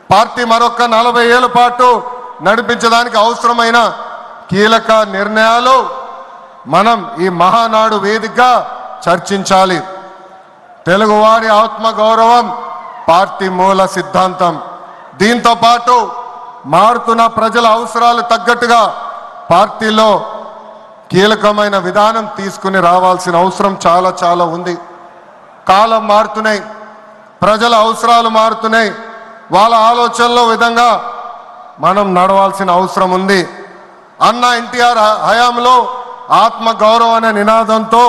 Party మరొక 40 ఏళ్ల పాటు నడిపించడానికి అవసరమైన కీలక నిర్ణయాలు మనం ఈ మహానాడు వేదికగా చర్చించాలి. తెలుగువారి ఆత్మ గౌరవం పార్టీ మూల సిద్ధాంతం. దీంతో పాటు మారుతున్న ప్రజల అవసరాలు తగ్గట్టుగా పార్టీలో కీలకమైన విధానం తీసుకుని రావాల్సిన అవసరం చాలా ఉంది. కాలం మారుతున్నాయి, ప్రజల అవసరాలు మారుతున్నాయి, వాళ్ళ ఆలోచనల విధంగా మనం నడవాల్సిన అవసరం ఉంది. అన్న ఎన్టీఆర్ హయాంలో ఆత్మ గౌరవం అనే నినాదంతో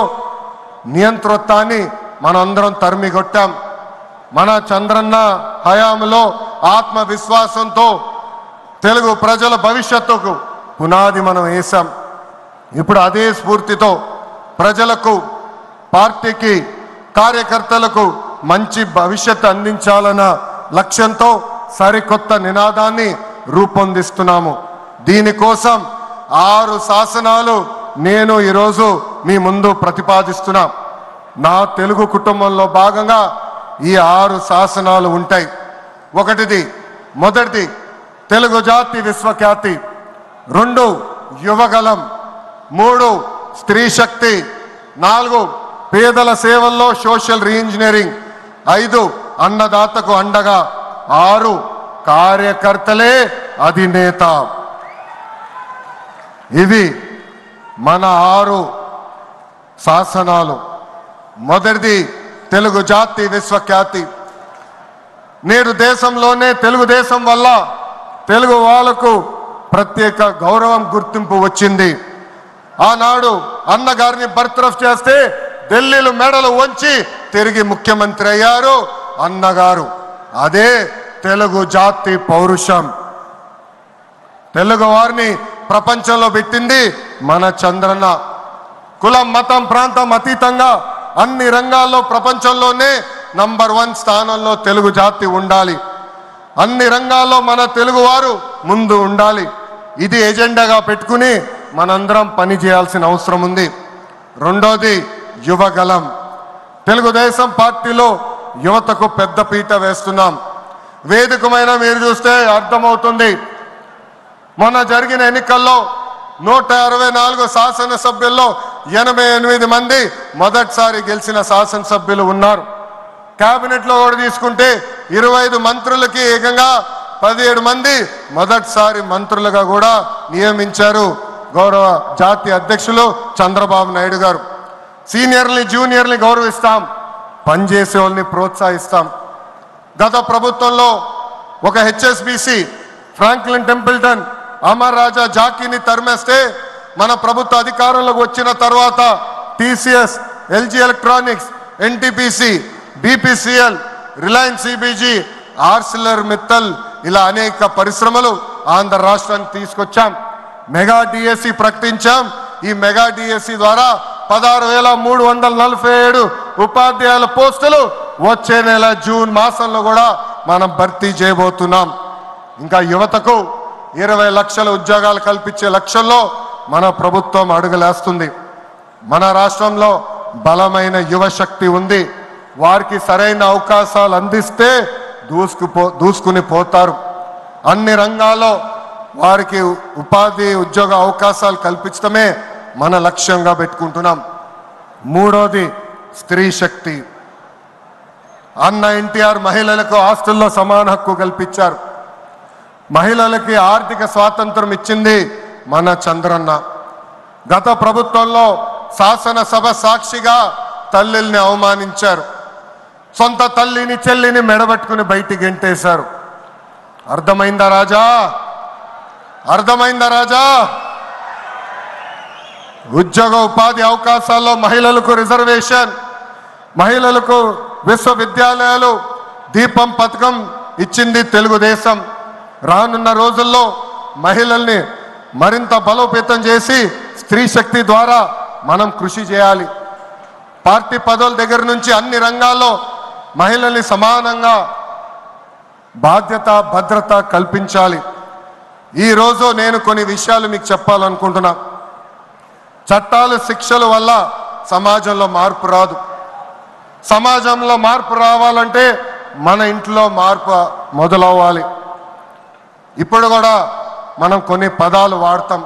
నియంతృత్వాన్ని మనందరం తరిమికొట్టాం. మన చంద్రన్న హయాంలో ఆత్మ విశ్వాసంతో తెలుగు ప్రజల భవిష్యత్తుకు పునాది మనం వేశాం. ఇప్పుడు అదే స్ఫూర్తితో ప్రజలకు, పార్టీకి, కార్యకర్తలకు మంచి భవిష్యత్తు అందించాలన్న లక్ష్యంతో సరికొత్త నినాదాన్ని రూపొందిస్తున్నాము. దీనికోసం 6 శాసనాలు నేను ఈరోజు మీ ముందు ప్రతిపాదిస్తున్నా. నా తెలుగు కుటుంబంలో భాగంగా ఈ 6 శాసనాలు ఉంటాయి. మొదటిది తెలుగు జాతి విశ్వఖ్యాతి, 2 యువగలం, 3 స్త్రీ శక్తి, 4 పేదల సేవల్లో సోషల్ రీఇంజనీరింగ్, 5 అన్నదాతకు అండగా, 6 కార్యకర్తలే అధినేత. ఇవి మన 6 శాసనాలు. మొదటిది తెలుగు జాతి విశ్వఖ్యాతి. నేడు దేశంలోనే తెలుగుదేశం వల్ల తెలుగు వాళ్ళకు ప్రత్యేక గౌరవం, గుర్తింపు వచ్చింది. ఆనాడు అన్నగారిని బర్తరఫ్ చేస్తే ఢిల్లీలో మెడలు వంచి తిరిగి ముఖ్యమంత్రి అయ్యారు అన్నగారు. అదే తెలుగు జాతి పౌరుషం. తెలుగు వారిని ప్రపంచంలో పెట్టింది మన చంద్రన్న. కులం, మతం, ప్రాంతం అతీతంగా అన్ని రంగాల్లో ప్రపంచంలోనే నంబర్ 1 స్థానంలో తెలుగు జాతి ఉండాలి. అన్ని రంగాల్లో మన తెలుగు వారు ముందు ఉండాలి. ఇది ఎజెండాగా పెట్టుకుని మనందరం పని చేయాల్సిన అవసరం ఉంది. రెండోది యువగలం. తెలుగుదేశం పార్టీలో యువతకు పెద్ద పీట వేస్తున్నాం. వేదికమైన మీరు చూస్తే అర్థమవుతుంది. మొన్న జరిగిన ఎన్నికల్లో 164 శాసనసభ్యుల్లో 88 మంది మొదటిసారి గెలిచిన శాసనసభ్యులు ఉన్నారు. కేబినెట్లో కూడా తీసుకుంటే 25 మంత్రులకి ఏకంగా 17 మంది మొదటిసారి మంత్రులుగా కూడా నియమించారు గౌరవ జాతీయ అధ్యక్షులు చంద్రబాబు నాయుడు గారు. సీనియర్ని, జూనియర్ని గౌరవిస్తాం, పనిచేసే వాళ్ళని ప్రోత్సహిస్తాం. గత ప్రభుత్వంలో ఒక HSBC, Franklin Templeton, Amar Raja జాకీని తరిమేస్తే మన ప్రభుత్వ అధికారంలోకి వచ్చిన తర్వాత TCS, LG electronics, NTPC, BPCL, Reliance CBG, Arcelor Mittal ఇలా అనేక పరిశ్రమలు ఆంధ్ర రాష్ట్రానికి తీసుకొచ్చాం. మెగా డిఎస్సి ప్రకటించాం. ఈ మెగా డిఎస్సి ద్వారా 16,347 ఉపాధ్యాయుల పోస్టులు వచ్చే నెల జూన్ మాసంలో కూడా మనం భర్తీ చేయబోతున్నాం. ఇంకా యువతకు 20 లక్షల ఉద్యోగాలు కల్పించే లక్ష్యంలో మన ప్రభుత్వం అడుగులేస్తుంది. మన రాష్ట్రంలో బలమైన యువశక్తి ఉంది. వారికి సరైన అవకాశాలు అందిస్తే దూసుకుని పోతారు. అన్ని రంగాల్లో వారికి ఉపాధి, ఉద్యోగ అవకాశాలు కల్పించడమే మన లక్ష్యంగా పెట్టుకుంటున్నాం. మూడోది స్త్రీ శక్తి. అన్న ఎన్టీఆర్ మహిళలకు హాస్టల్లో సమాన హక్కు కల్పించారు. మహిళలకి ఆర్థిక స్వాతంత్రం ఇచ్చింది మన చంద్రన్న. గత ప్రభుత్వంలో శాసనసభ సాక్షిగా తల్లిల్ని అవమానించారు. సొంత తల్లిని, చెల్లిని మెడబట్టుకుని బయటికి గెంటేశారు. అర్థమైందా రాజా? అర్థమైందా రాజా? ఉద్యోగ ఉపాధి అవకాశాల్లో మహిళలకు రిజర్వేషన్, మహిళలకు విశ్వవిద్యాలయాలు, దీపం పథకం ఇచ్చింది తెలుగుదేశం. రానున్న రోజుల్లో మహిళల్ని మరింత బలోపేతం చేసి స్త్రీ శక్తి ద్వారా మనం కృషి చేయాలి. పార్టీ పదవుల దగ్గర నుంచి అన్ని రంగాల్లో మహిళల్ని సమానంగా బాధ్యత, భద్రత కల్పించాలి. ఈరోజు నేను కొన్ని విషయాలు మీకు చెప్పాలనుకుంటున్నా. చట్టాలు, శిక్షల వల్ల సమాజంలో మార్పు రాదు. సమాజంలో మార్పు రావాలంటే మన ఇంట్లో మార్పు మొదలవ్వాలి. ఇప్పుడు కూడా మనం కొన్ని పదాలు వాడతాం.